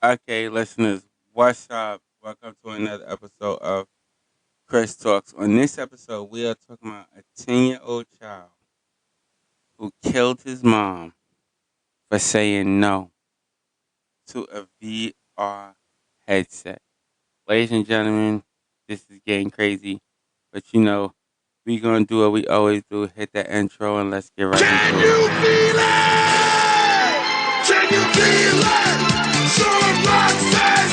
Okay, listeners, what's up? Welcome to another episode of Chris Talks. On this episode, we are talking about a 10-year-old child who killed his mom for saying no to a VR headset. Ladies and gentlemen, this is getting crazy, but we're going to do what we always do, hit that intro, and let's get right Can into you it. feel it? Can you feel it? Some rock says,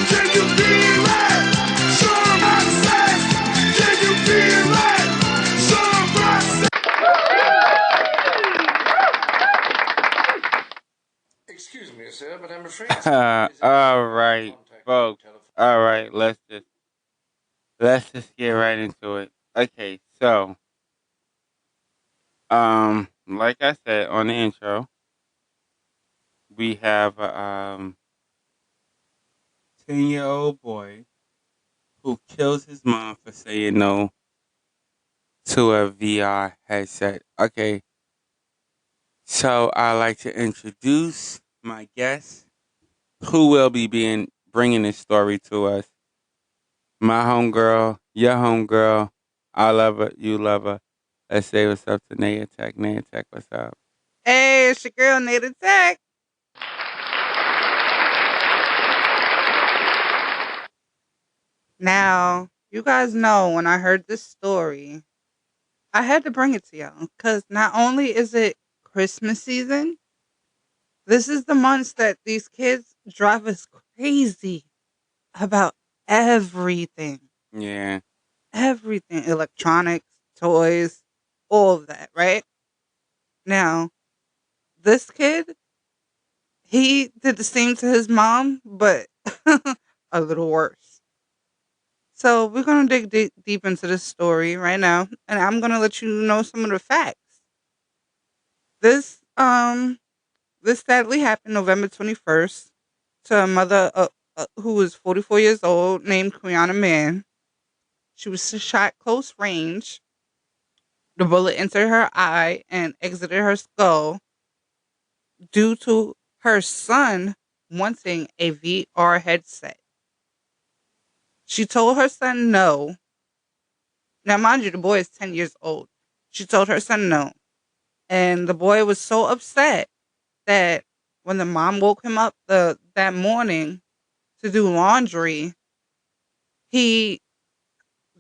can you feel it? Some rock says, can you feel it? Some rock says. Excuse me, sir, but I'm afraid All right, folks. All right, let's just get right into it. Okay, so like I said on the intro, we have a 10-year-old boy who kills his mom for saying no to a VR headset. Okay, so I'd like to introduce my guest who will be being bringing this story to us. My homegirl, your homegirl, I love her, you love her. Let's say what's up to Naya Tech. Naya Tech, what's up? Hey, it's your girl Native Tech. Now, you guys know when I heard this story, I had to bring it to y'all because not only is it Christmas season, this is the months that these kids drive us crazy about everything. Yeah. Everything. Electronics, toys, all of that, right? Now, this kid, he did the same to his mom, but a little worse. So we're gonna dig deep into this story right now, and I'm gonna let you know some of the facts. This this sadly happened November 21st to a mother who was 44 years old named Quiana Mann. She was shot close range. The bullet entered her eye and exited her skull due to her son wanting a VR headset. She told her son no. Now, mind you, the boy is 10 years old. She told her son no. And the boy was so upset that when the mom woke him up that morning to do laundry, he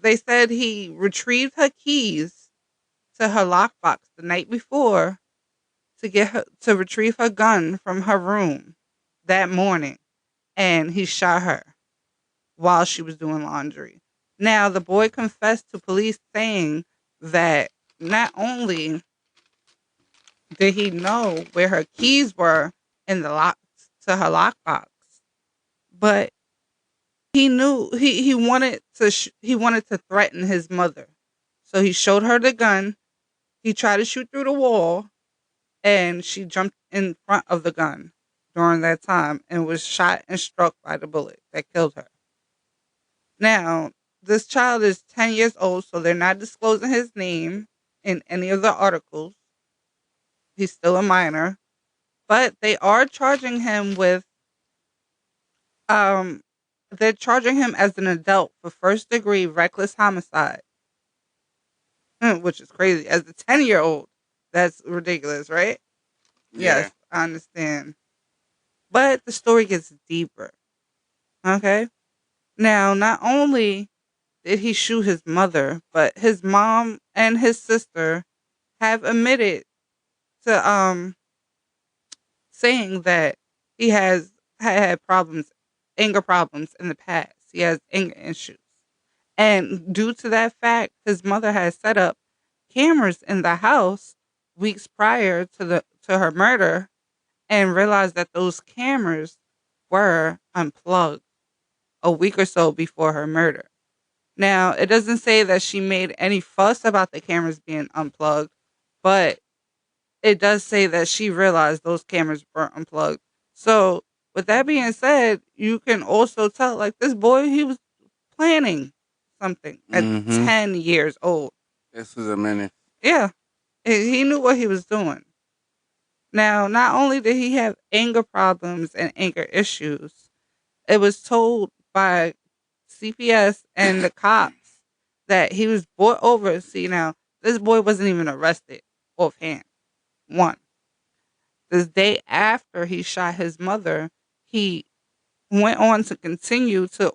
they said he retrieved her keys to her lockbox the night before to get her to retrieve her gun from her room that morning, and he shot her while she was doing laundry. Now the boy confessed to police saying that not only did he know where her keys were in the lock to her lockbox, but he knew he wanted to threaten his mother. So he showed her the gun. He tried to shoot through the wall, and she jumped in front of the gun during that time and was shot and struck by the bullet that killed her. Now, this child is 10 years old, so they're not disclosing his name in any of the articles. He's still a minor, but they are charging him with um they're charging him as an adult for first degree reckless homicide, which is crazy. As a 10-year-old, that's ridiculous, right? Yeah. Yes, I understand. But the story gets deeper. Okay. Now, not only did he shoot his mother, but his mom and his sister have admitted to saying that he has had problems, anger problems in the past. He has anger issues. And due to that fact, his mother had set up cameras in the house weeks prior to her murder and realized that those cameras were unplugged a week or so before her murder. Now, it doesn't say that she made any fuss about the cameras being unplugged, but it does say that she realized those cameras were unplugged. So, with that being said, you can also tell like this boy, he was planning something at Mm-hmm. 10 years old. This was a minute. Yeah, he knew what he was doing. Now, not only did he have anger problems and anger issues, It was told by CPS and the cops that he was brought over. See, now, this boy wasn't even arrested offhand. One, the day after he shot his mother, he went on to continue to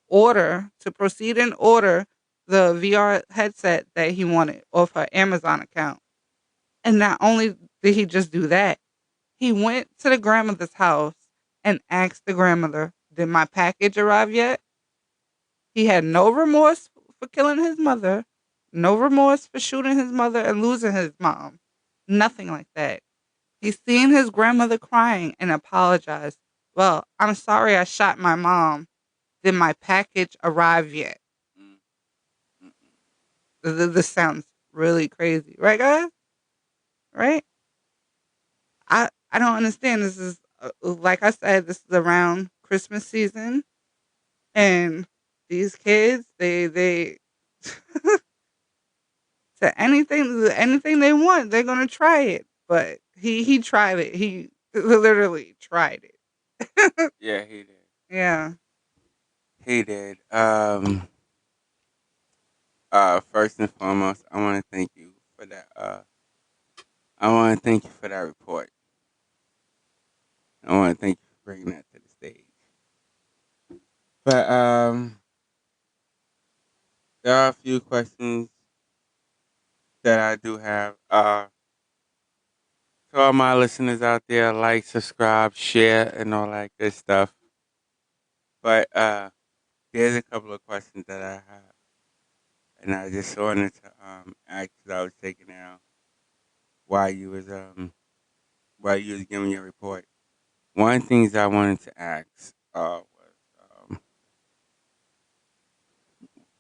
proceed and order the VR headset that he wanted off her Amazon account. And not only did he just do that, he went to the grandmother's house and asked the grandmother, "Did my package arrive yet?" He had no remorse for killing his mother, no remorse for shooting his mother and losing his mom. Nothing like that. He seen his grandmother crying and apologized. "Well, I'm sorry I shot my mom. Did my package arrive yet?" Mm, mm, This sounds really crazy, right, guys? Right? I don't understand. This is like I said, this is around Christmas season, and these kids, they to anything they want, they're gonna try it. But he tried it. He literally tried it. yeah, he did. Yeah. He did. First and foremost, I want to thank you for that. I want to thank you for that report. I want to thank you for bringing that to the stage. But there are a few questions that I do have. To all my listeners out there, like, subscribe, share, and all that good stuff. But there's a couple of questions that I have, and I just wanted to ask that I was taking down while you was giving your report. One of the things I wanted to ask was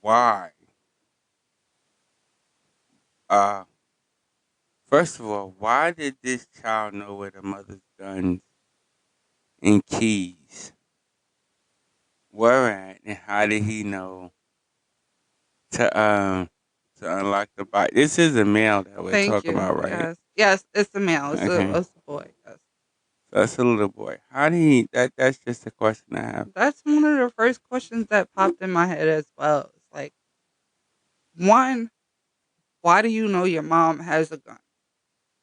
why. Uh, First of all, why did this child know where the mother's guns and keys were at, and how did he know to unlock the box? This is a male that we're Thank talking you. about, right? Yes. Yes, it's a male. Okay, It's a boy. Yes. so that's a little boy. How did he? That's just a question I have. That's one of the first questions that popped in my head as well. It's like, one, why do you know your mom has a gun?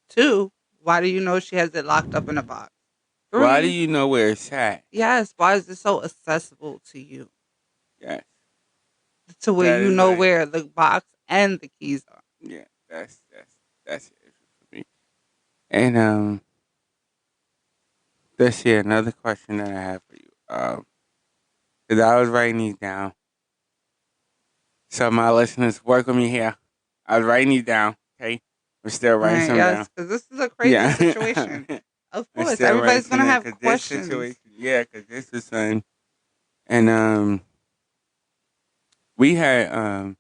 Two, why do you know she has it locked up in a box? Why do Three, you know where it's at? yes, why is it so accessible to you Yes, to where that you is know like where the box and the keys are? yeah, that's an issue for me. And let's see another question that I have for you. Because I was writing these down. So my listeners, work with me here. I was writing these down. Okay, we're still writing Right, some down. yes, because this is a crazy Yeah, situation. Of we're course, still writing everybody's some gonna down have because this questions. situation. Yeah, because this is something. And we had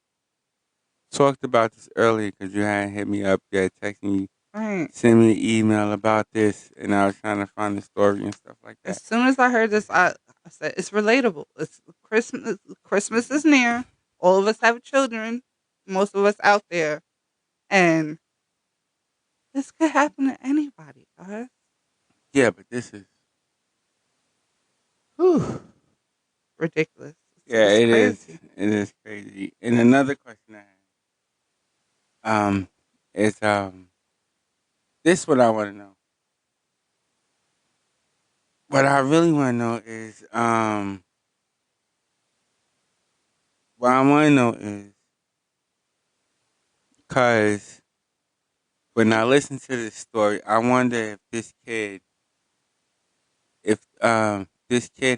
talked about this earlier because you had hit me up. You had texted me, Right. sent me an email about this, and I was trying to find the story and stuff like As that. soon as I heard this, I said it's relatable. It's Christmas. Christmas is near. All of us have children. Most of us out there, and this could happen to anybody, guys. Yeah, but this is. Whew. Ridiculous. Yeah, It's it is. crazy. It is crazy. And another question I have, is this what I want to know. What I really want to know is what I want to know is because when I listen to this story, I wonder if this kid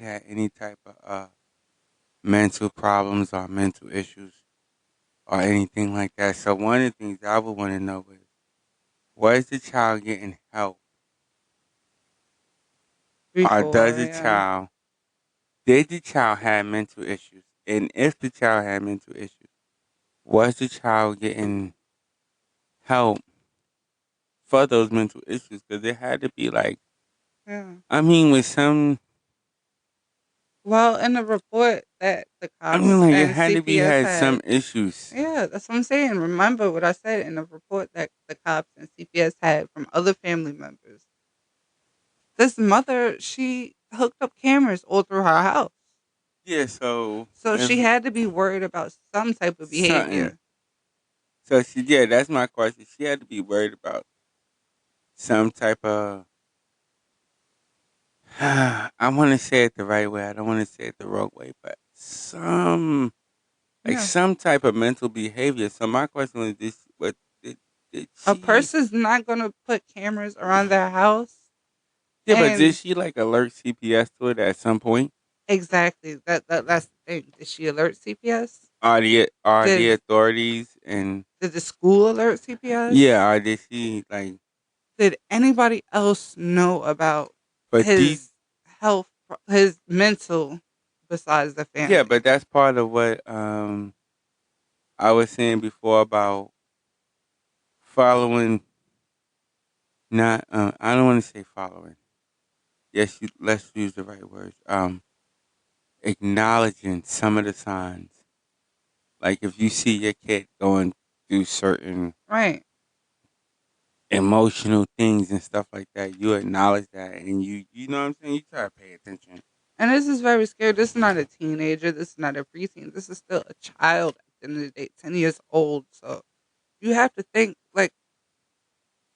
had any type of mental problems or mental issues or anything like that. So one of the things I would want to know is was the child getting help, or Before, yeah. did the child have mental issues? And if the child had mental issues, was the child getting help for those mental issues? Because it had to be like, Yeah. I mean, with some, Well, in the report that the I mean, cops like it and had to be CPS had some had, issues. yeah, that's what I'm saying. Remember what I said in the report that the cops and CPS had from other family members. This mother, she hooked up cameras all through her house. Yeah, so So she if had to be worried about some type of something, behavior. so she, yeah, that's my question. She had to be worried about some type of. I want to say it the right way. I don't want to say it the wrong way, but Yeah. some type of mental behavior. So my question was this: what did did A she? person's not going to put cameras around their house. Yeah, but did And she like alert CPS to it at some point? exactly, that's the thing. Did she alert CPS? Are the Did authorities and did the school alert CPS? yeah, or did she like? Did anybody else know about But these his health, his mental, besides the yeah, family? but that's part of what I was saying before about following. Not I don't want to say following. Yes, let's use the right words. Acknowledging some of the signs. Like if you see your kid going through certain Right. emotional things and stuff like that, you acknowledge that and you know what I'm saying? You try to pay attention. And this is very scary. This is not a teenager. This is not a preteen. This is still a child at the end of the day, 10 years old. So you have to think, like,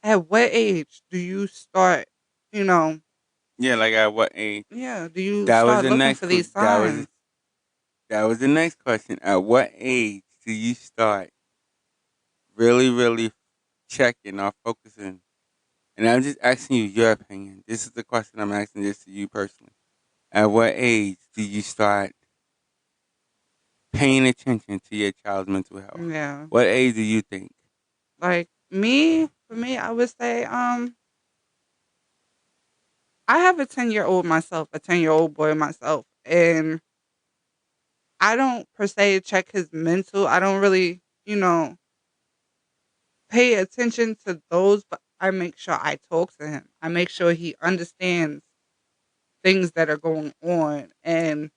at what age do you start, you know, Yeah, like at what age? yeah, do you That was start the looking next for these signs? that was the next question. At what age do you start really, really checking or focusing? And I'm just asking you your opinion. This is the question I'm asking this to you personally. At what age do you start paying attention to your child's mental health? Yeah. What age do you think? Like me, for me, I would say, I have a 10-year-old myself, a 10-year-old boy myself, and I don't per se check his mental. I don't really, pay attention to those, but I make sure I talk to him. I make sure he understands things that are going on and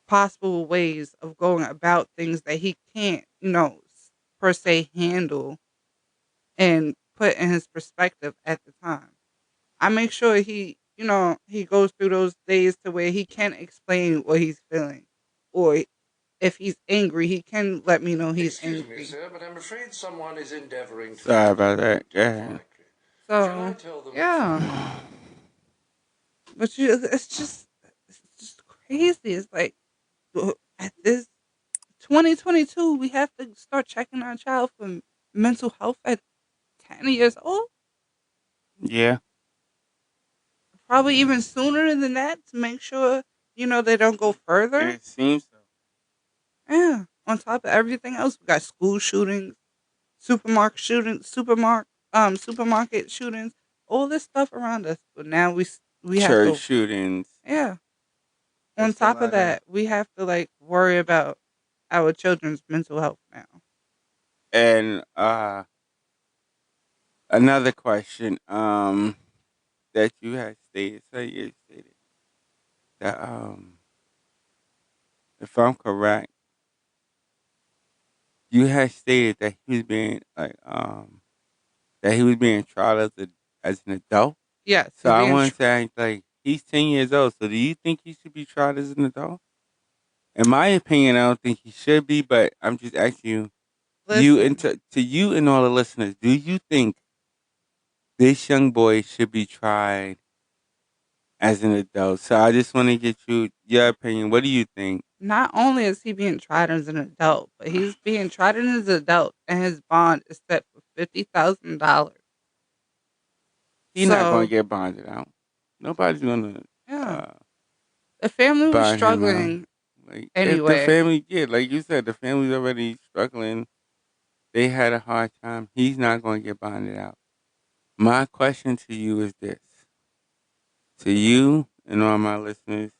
possible ways of going about things that he can't, per se handle and put in his perspective at the time. I make sure he goes through those days to where he can explain what he's feeling. Or if he's angry, he can let me know he's Excuse me, angry. sir, but I'm afraid someone is endeavoring to Sorry enter about the that. room Go ahead. telephonically. Shall I So, tell them to yeah. phone you? But it's just crazy. It's like at this 2022, we have to start checking our child for mental health at 10 years old. Yeah, Probably even sooner than that to make sure, they don't go further. it seems so. Yeah. On top of everything else, we got school shootings, supermarket shootings, all this stuff around us. But now we have Church to, shootings. yeah. On It's a top of lot of. that, we have to like worry about our children's mental health now. And another question that you had stated. So you stated that if I'm correct, you had stated that he was being that he was being tried as an adult. Yes, So he's I being. want to say like he's 10 years old. So do you think he should be tried as an adult? In my opinion, I don't think he should be. But I'm just asking you, Listen, to you and all the listeners, do you think this young boy should be tried as an adult? So I just want to get your opinion. What do you think? not only is he being tried as an adult, but he's being tried as an adult, and his bond is set for $50,000. He's not going to So get bonded out. Nobody's going to yeah, uh, the family was bond him out. struggling Like if the anyway. family, yeah, like you said, the family's already struggling. They had a hard time. He's not going to get bonded out. My question to you is this: to you and all my listeners,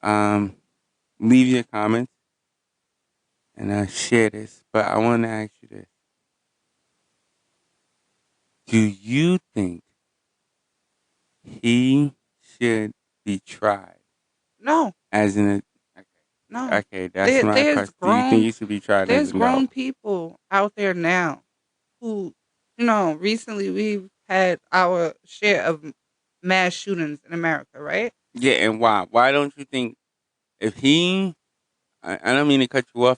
um, leave your comments and share this. But I want to ask you this: do you think he should be tried No, as an? no. Okay, that's There, my there's question. Do you think grown, he should be tried as there's an adult? grown people out there now who, recently we've had our share of mass shootings in America, right? Yeah, and why? Why don't you think? if he, I don't mean to cut you off,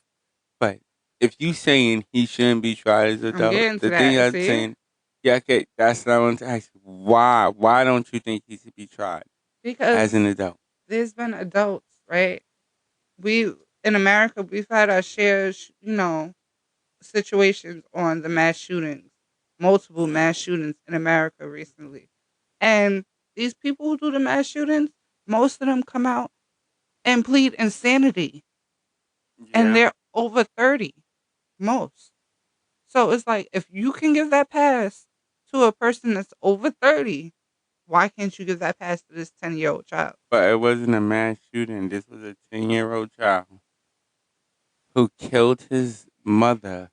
but if you saying he shouldn't be tried as an I'm adult, getting to the thing that. I'm See, saying, yeah, okay, that's what I want to ask you. Why? Why don't you think he should be tried as an because adult? there's been adults, right? We in America, we've had our share, situations on the mass shootings, multiple mass shootings in America recently, and these people who do the mass shootings, most of them come out and plead insanity, and Yeah, they're over 30, most. So it's like if you can give that pass to a person that's over 30, why can't you give that pass to this 10-year-old child? but it wasn't a mass shooting. This was a 10-year-old child who killed his mother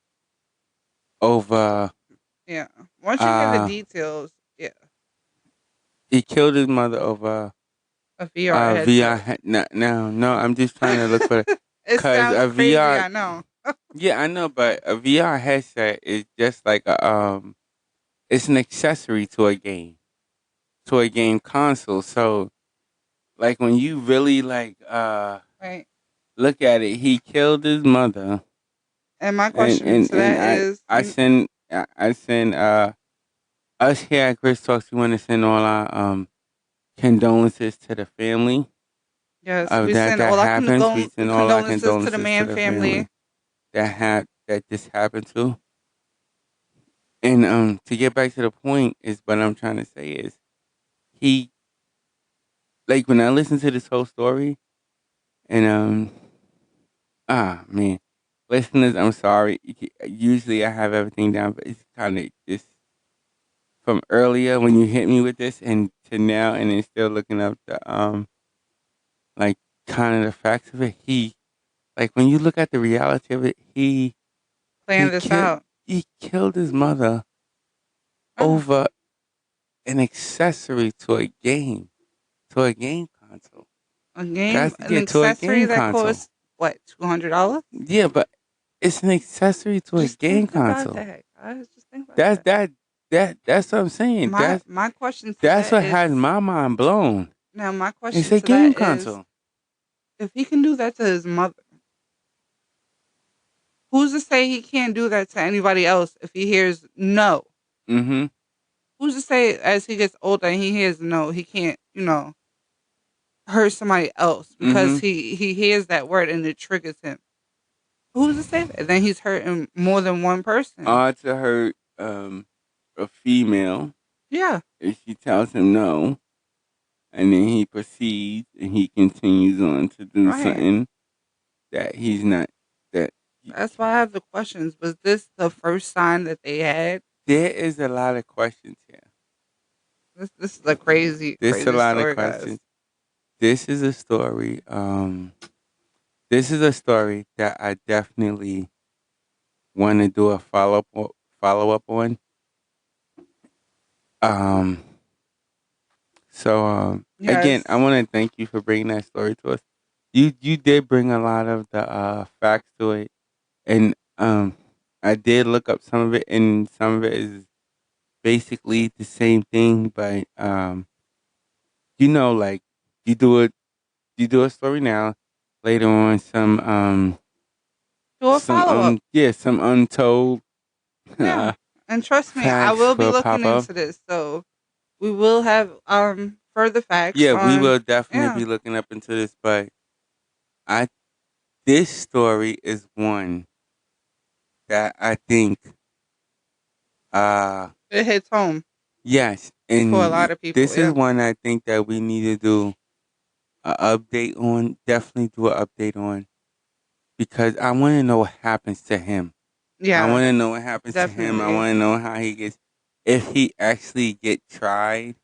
over. Yeah. Once you hear the Uh, details, yeah, he killed his mother over a VR VR. headset. No, I'm just trying to look for it. It Cause sounds a crazy, VR, I know. yeah, I know, but a VR headset is just like it's an accessory to a game console. So, like when you really Right. look at it, he killed his mother, And my and question to that is, I send us here at Chris Talks. We want to send all our condolences to the family yes, of we that send that all our happens. We send all our condolences to the condolences to man the family. family that this happened to. And to get back to the point is what I'm trying to say is he like when I listen to this whole story and man, listeners, I'm sorry. Usually I have everything down, but it's kind of just from earlier when you hit me with this and to now, and then still looking up the like kind of the facts of it. He like when you look at the reality of it, he Plan this killed out. he killed his mother Oh, over an accessory to a game console. That's an yeah, to a accessory game that console. costs what, $200? Yeah, but it's an accessory to a Just game think about console. that, guys. Just think about That's that. that that's what I'm saying. My question to That's that what is has my mind blown. now my It's question a to game that is console. if he can do that to his mother, who's to say he can't do that to anybody else if he hears no? Mm-hmm. Who's to say as he gets older and he hears no, he can't, hurt somebody else because Mm-hmm. he hears that word and it triggers him. Who's to say that? Then he's hurting more than one person. To hurt a female Yeah, if she tells him no, and then he proceeds and he continues on to do right. something that he's not that That's why I have the questions. Was this the first sign that they had? there is a lot of questions here. This is a crazy, There's a crazy lot of story, guys. questions. This is a story. This is a story that I definitely want to do a follow up on. Um. Again, I Yes. want to thank you for bringing that story to us. You did bring a lot of the facts to it, and I did look up some of it, and some of it is basically the same thing. But like you do it, you do a story now. Later on, Do a follow up. some untold Yeah. And trust me, I facts will be will looking pop up. into this. So we will have further facts Yeah, we on will definitely yeah. be looking up into this, but I this story is one that I think uh It hits home yes, for a and lot of people, this is yeah. one I think that we need to do a update on. Definitely do an update on because I want to know what happens to him. I Yeah, want to know what happens to him. I definitely. want to know how he gets if he actually get tried.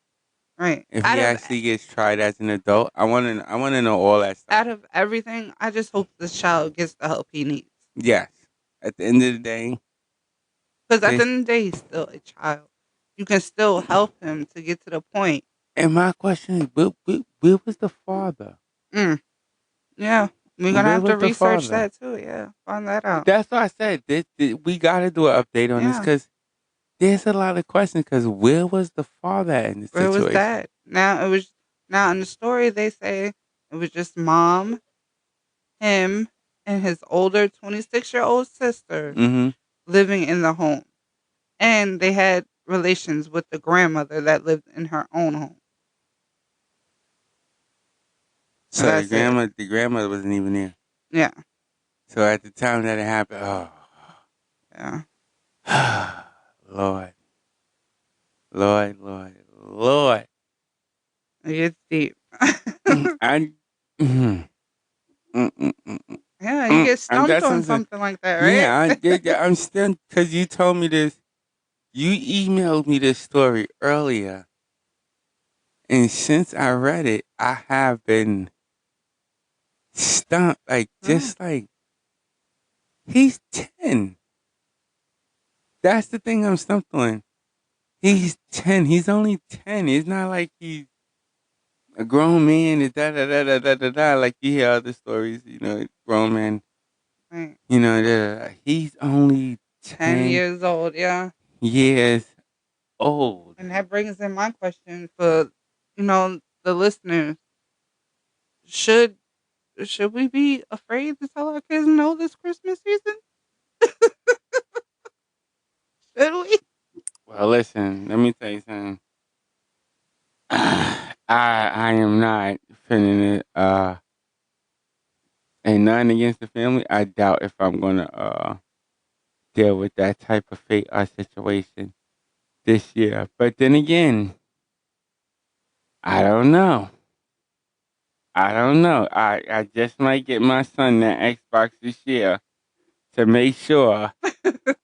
Right. If he actually gets tried as an adult, I want to know all that stuff. Out of everything, I just hope this child gets the help he needs. Yes. At the end of the day, Because at the this end of the day, he's still a child. You can still help him to get to the point. and my question is, where was the father? Mm, yeah, we're gonna Where have was to the research father? that too. Yeah, find that out. That's why I said we got to do an update on this Yeah, because there's a lot of questions. Because where was the father in the where was situation? that? Now in the story they say it was just mom. him and his older 26-year-old sister Mm-hmm. living in the home. And they had relations with the grandmother that lived in her own home. And So that's it. the grandmother wasn't even there. Yeah. So at the time that it happened, Yeah. oh, Lord, Lord, Lord, Lord. It gets deep. I, mm, mm, mm, mm, mm, Yeah, you get and stumped that's what on I'm saying. something like that, Yeah, right? I'm still because you told me this. You emailed me this story earlier, and since I read it, I have been stumped. Like Yeah. just like he's 10. That's the thing I'm stumped on. Yeah. He's 10. He's only 10. It's not like he's a grown man. Is da da da da da da da. Like you hear other stories, grown man. Right. Da, da, da. He's only 10 10 years old, yeah. years old. And that brings in my question for, the listeners. Should should we be afraid to tell our kids no this Christmas season? Should we? Well, listen. Let me tell you something. I am not finna and nothing against the family. I doubt if I'm gonna deal with that type of fate or situation this year. But then again, I don't know. I don't know. I just might get my son that Xbox this year to make sure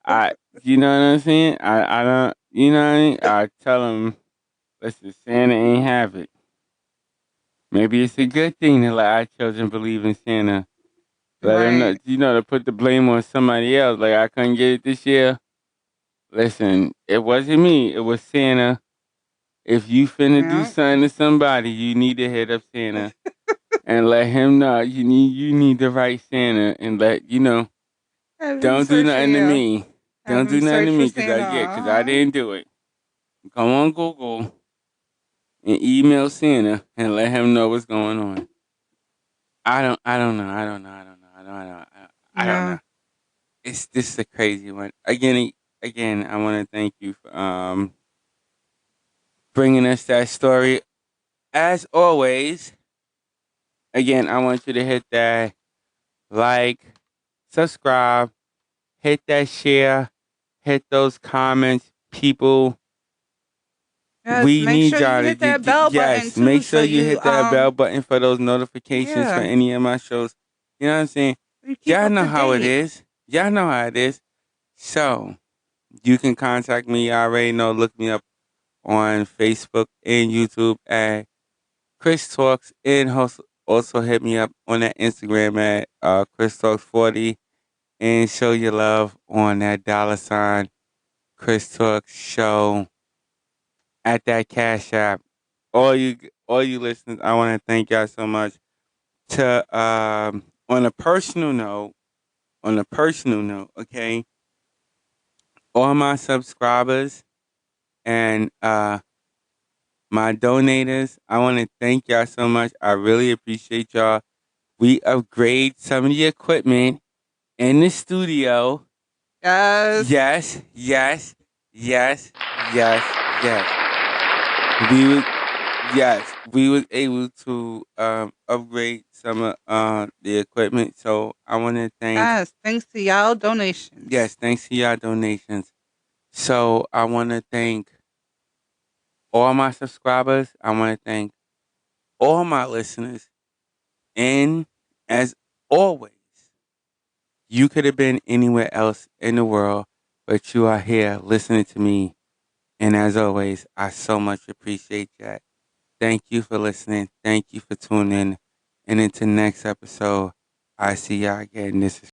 I you know what I'm saying? I don't you know what I mean? I tell him, listen, Santa ain't have it. Maybe it's a good thing to let our children believe in Santa. Let them know, Right. to put the blame on somebody else. Like I couldn't get it this year. Listen, it wasn't me. It was Santa. If you finna do Yeah. something to somebody, you need to hit up Santa and let him know you need to write Santa and Have him don't do search for nothing to you. me. Have Don't do him nothing to search for me Santa. cause I didn't do it. Go on Google and email Santa and let him know what's going on. I don't know. I don't Yeah. know. It's this is a crazy one. Again, I want to thank you for bringing us that story. As always, again, I want you to hit that like, subscribe, hit that share, hit those comments, people. Yes, We make need sure y'all you to hit that bell button yes, make too so sure you you hit that bell button for those notifications for yeah, any of my shows. You know what I'm saying? you keep Y'all up know to how it date. is. Y'all know how it is. So you can contact me. You already know. Look me up on Facebook and YouTube at Chris Talks, and also hit me up on that Instagram at Chris Talks 40, and show your love on that $ Chris Talks Show at that Cash App. All you listeners, I want to thank y'all so much. To on a personal note, okay, all my subscribers and my donators, I want to thank y'all so much. I really appreciate y'all. We upgrade some of the equipment in the studio. Yes. Yes, yes, yes, yes, yes. We was we was able to upgrade some of the equipment. So I want to thank Yes. Thanks to y'all donations. yes, thanks to y'all donations. So I want to thank all my subscribers. I want to thank all my listeners. And as always, you could have been anywhere else in the world, but you are here listening to me. And as always, I so much appreciate that. Thank you for listening. Thank you for tuning in. And until next episode, I see y'all again. This is